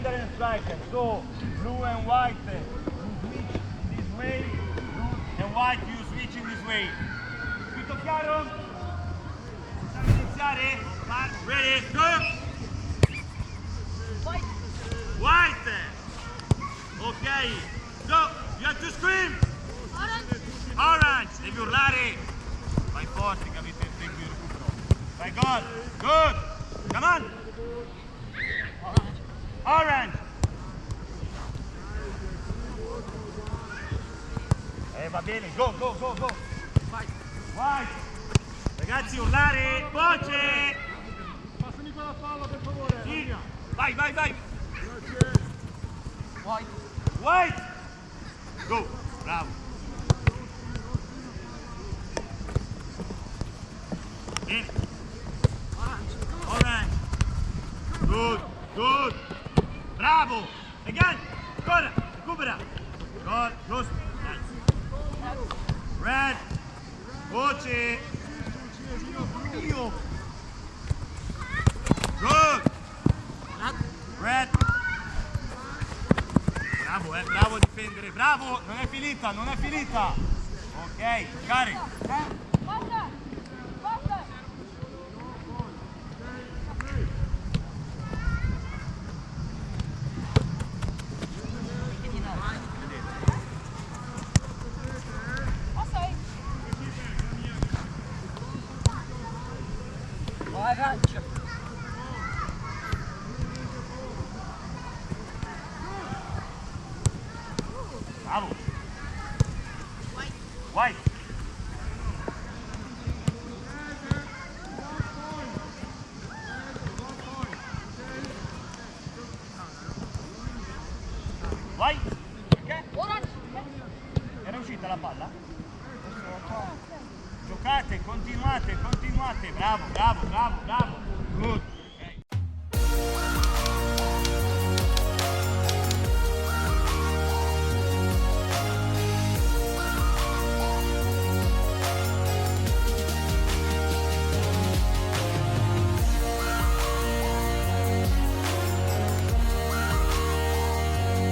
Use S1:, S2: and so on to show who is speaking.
S1: defender and striker. So blue and white you switch this way, blue and white you switch in this way. Tutto chiaro? Possiamo iniziare? Ready, go! White! Ok, go! You have to scream! Orange! Devi urlare! Vai forte che avete il tempo di recupero. Vai, good! Good! Come on! Orange! Va bene, go, go, go, go! White! Ragazzi, urlare! Voce!
S2: Passami quella palla per favore!
S1: Sì. Vai, vai, vai!
S2: Grazie!
S1: White! White! Go! Bravo! Bene! Orange! Good! Good! Bravo! Again! Ancora! Recupera! Good! Giusto! Nice! Red! Voce! Io! Good! Red! Bravo, bravo a difendere, bravo! Non è finita, non è finita! Ok, giocare!
S3: Arancia.
S1: Bravo. White. White. Era uscita la palla? Giocate, continuate, continuate. Bravo, bravo, bravo, bravo. Good.